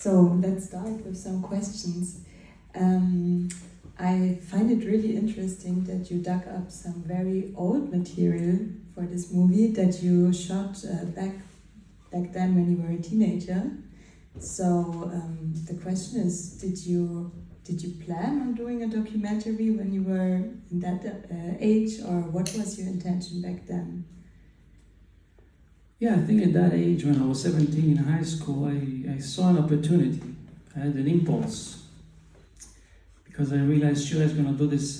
So let's start with some questions. I find it really interesting that you dug up some very old material for this movie that you shot back then when you were a teenager. So the question is, did you plan on doing a documentary when you were in that age, or what was your intention back then? Yeah, I think at that age, when I was 17 in high school, I saw an opportunity. I had an impulse. Because I realized Shira is going to do this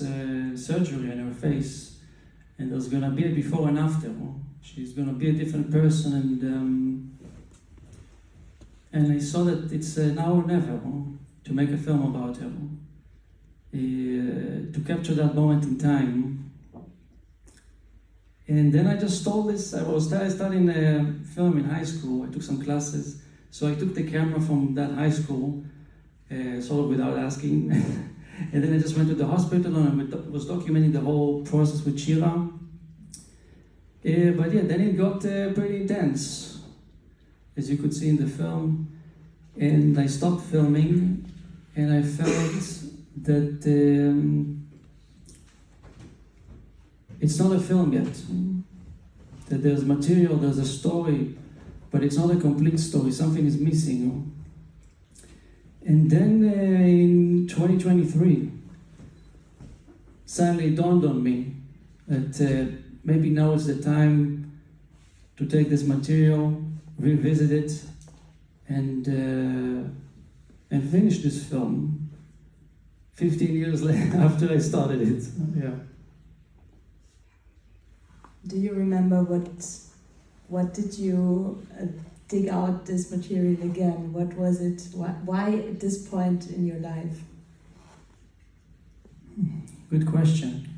surgery on her face. And there's going to be a before and after. She's going to be a different person. And I saw that it's now or never to make a film about her. To capture that moment in time. And then I just stole this. I was studying film in high school. I took some classes. So I took the camera from that high school, sort of without asking. And then I just went to the hospital and I was documenting the whole process with Shira. But yeah, then it got pretty intense, as you could see in the film. And I stopped filming and I felt that it's not a film yet. That there's material, there's a story, but it's not a complete story. Something is missing. And then in 2023, suddenly it dawned on me that maybe now is the time to take this material, revisit it, and finish this film 15 years later after I started it. Yeah. Do you remember what did you dig out this material again? What was it? Why at this point in your life? Good question.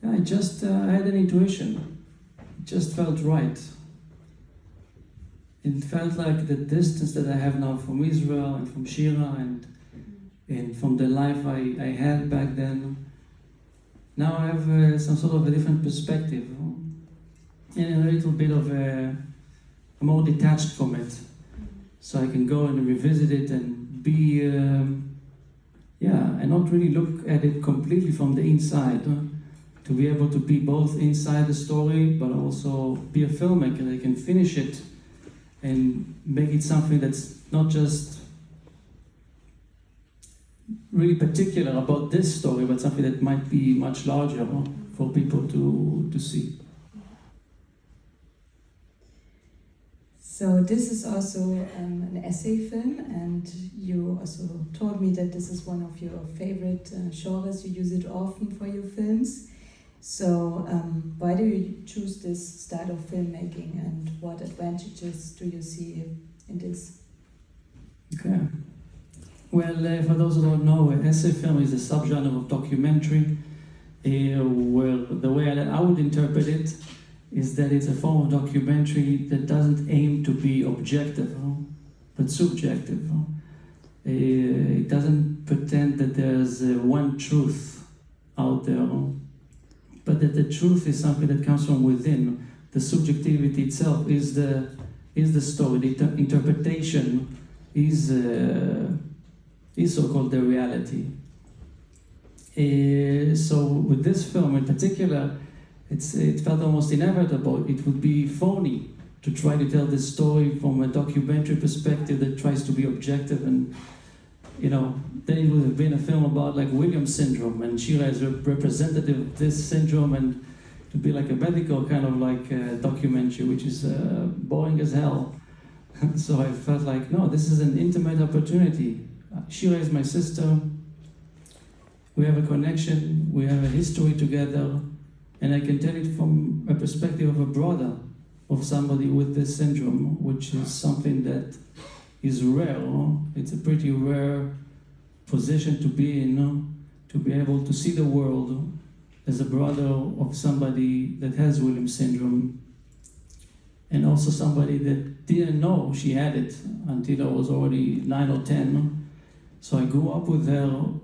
Yeah, I just had an intuition. It just felt right. It felt like the distance that I have now from Israel and from Shira and from the life I had back then. Now I have some sort of a different perspective and a little bit of I'm more detached from it, so I can go and revisit it and be, and not really look at it completely from the inside. To be able to be both inside the story, but also be a filmmaker that can finish it and make it something that's not just really particular about this story, but something that might be much larger for people to see. So this is also an essay film, and you also told me that this is one of your favorite genres. You use it often for your films. So why do you choose this style of filmmaking, and what advantages do you see in this? Okay. Well, for those who don't know, essay film is a subgenre of documentary, where the way I would interpret it is that it's a form of documentary that doesn't aim to be objective, but subjective. It doesn't pretend that there's one truth out there, but that the truth is something that comes from within. The subjectivity itself is the story. The interpretation is so-called the reality. So with this film in particular, it felt almost inevitable. It would be phony to try to tell this story from a documentary perspective that tries to be objective, and then it would have been a film about like Williams syndrome, and Shira is a representative of this syndrome, and to be like a medical kind of like documentary, which is boring as hell. So I felt like, no, this is an intimate opportunity. Shira is my sister. We have a connection. We have a history together. And I can tell it from a perspective of a brother, of somebody with this syndrome, which is something that is rare. It's a pretty rare position to be in, to be able to see the world as a brother of somebody that has Williams syndrome, and also somebody that didn't know she had it until I was already 9 or 10. So I grew up with her,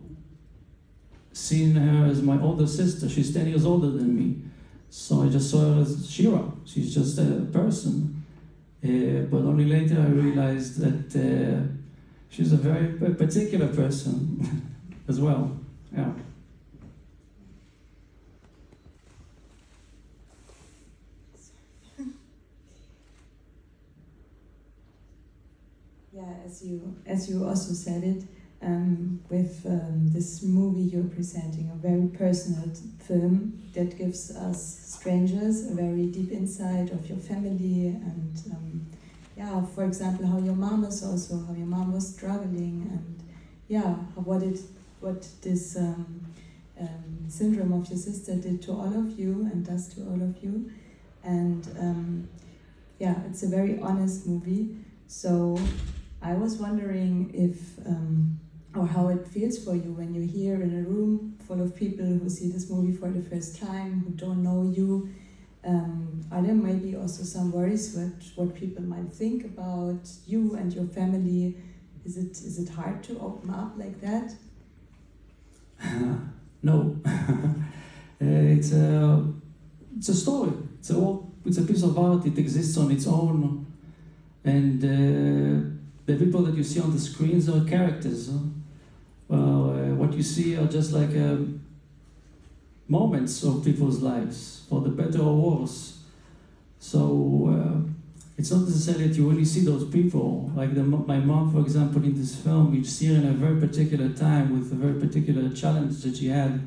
seeing her as my older sister. She's 10 years older than me. So I just saw her as Shira. She's just a person. But only later I realized that she's a very particular person as well. Yeah. Yeah, as you also said it, with this movie you're presenting a very personal film that gives us strangers a very deep insight of your family and yeah, for example, how your mom was struggling and yeah, what this syndrome of your sister did to all of you and does to all of you, and yeah, it's a very honest movie. So I was wondering if, or how it feels for you when you're here in a room full of people who see this movie for the first time, who don't know you. Are there maybe also some worries what people might think about you and your family? Is it hard to open up like that? No. It's a story. It's a piece of art. It exists on its own, and the people that you see on the screens are characters. What you see are just like moments of people's lives, for the better or worse. So it's not necessarily that you only see those people. Like my mom, for example, in this film, you see her in a very particular time with a very particular challenge that she had.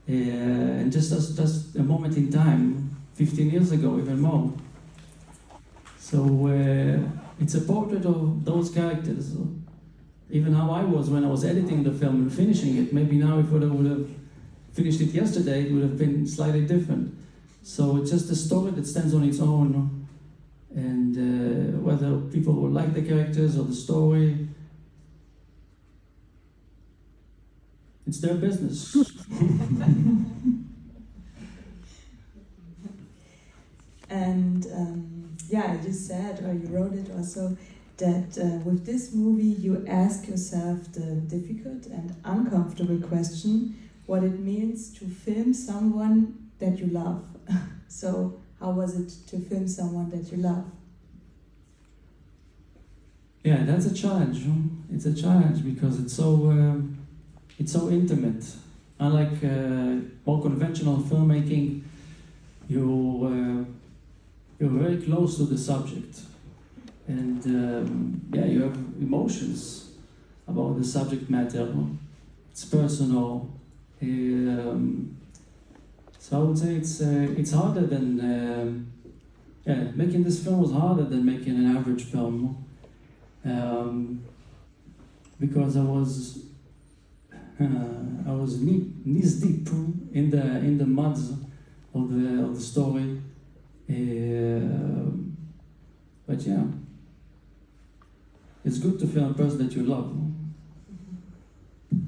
And just a moment in time, 15 years ago, even more. So it's a portrait of those characters. Even how I was when I was editing the film and finishing it. Maybe now if I would have finished it yesterday, it would have been slightly different. So it's just a story that stands on its own. And whether people will like the characters or the story, it's their business. And yeah, you said, or you wrote it also, that with this movie you ask yourself the difficult and uncomfortable question, what it means to film someone that you love. So how was it to film someone that you love? Yeah, that's a challenge. It's a challenge because it's so intimate. Unlike more conventional filmmaking, you're very close to the subject, and yeah, you have emotions about the subject matter. It's personal. So I would say it's harder than yeah, making this film was harder than making an average film, because I was knees deep in the muds of the story. But yeah, it's good to film a person that you love.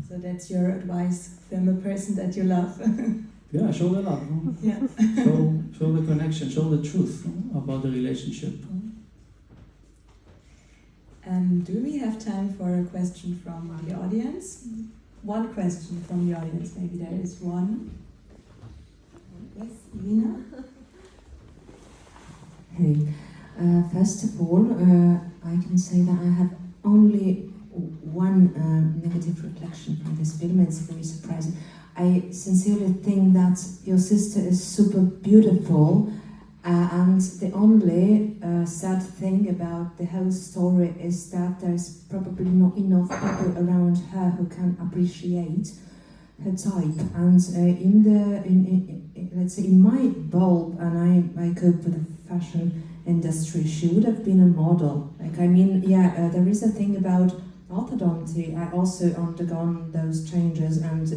So that's your advice: film a person that you love. Yeah, show the love. Yeah. show the connection, show the truth about the relationship. Do we have time for a question from the audience? One question from the audience, maybe there is one. Yes, Lina? Hey, first of all, I can say that I have only one negative reflection from this film. It's very surprising. I sincerely think that your sister is super beautiful, and the only sad thing about the whole story is that there's probably not enough people around her who can appreciate her type. And let's say in my bulb, and I cope with the fashion industry, she would have been a model. Like, I mean, yeah, there is a thing about orthodonty. I also undergone those changes, and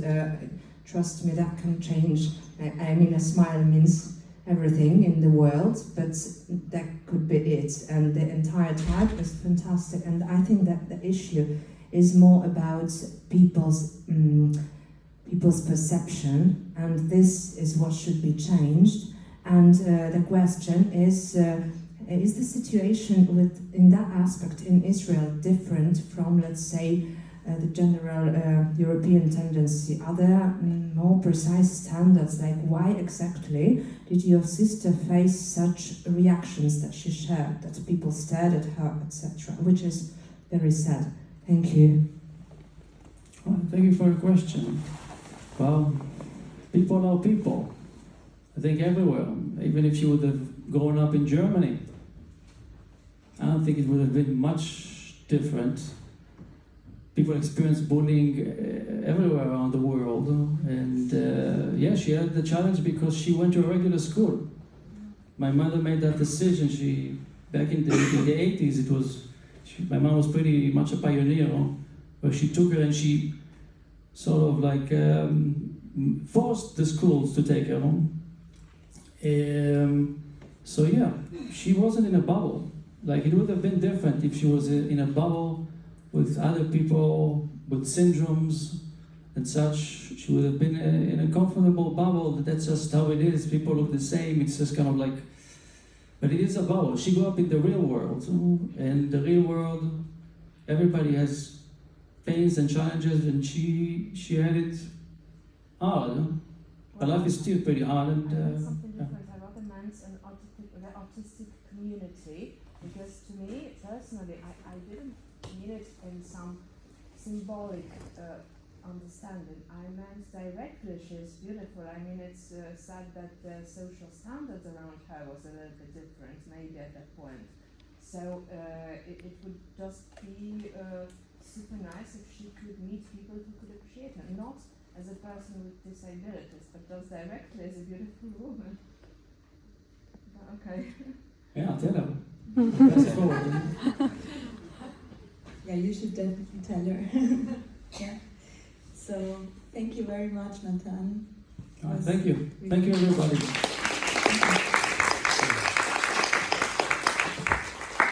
trust me, that can change. I mean, a smile means everything in the world, but that could be it. And the entire type is fantastic. And I think that the issue is more about people's perception, and this is what should be changed. And the question is the situation in that aspect in Israel different from, let's say, the general European tendency? Are there more precise standards? Like, why exactly did your sister face such reactions that she shared, that people stared at her, etc., which is very sad. Thank you. Well, thank you for your question. Well, people are people. I think everywhere. Even if you would have grown up in Germany, I don't think it would have been much different. People experience bullying everywhere around the world. And yeah, she had the challenge because she went to a regular school. My mother made that decision. Back in the 80s, my mom was pretty much a pioneer, where she took her and she sort of like forced the schools to take her home. So yeah, she wasn't in a bubble. Like, it would have been different if she was in a bubble with other people with syndromes and such. She would have been in a comfortable bubble. That's just how it is. People look the same. It's just kind of like, but it is a bubble. She grew up in the real world, and the real world, everybody has pains and challenges, and she had it hard. Her life is still pretty hard. And something different. I rather meant the autistic community, because to me personally, I didn't mean it in some symbolic understanding. I meant directly she is beautiful. I mean, it's sad that the social standards around her was a little bit different, maybe at that point. So it would just be super nice if she could meet people who could appreciate her, not as a person with disabilities, but just directly as a beautiful woman. Okay. yeah, tell her. Pass it forward. Yeah, you should definitely tell her. Yeah. So thank you very much, Matan. Thank you. Thank you, everybody.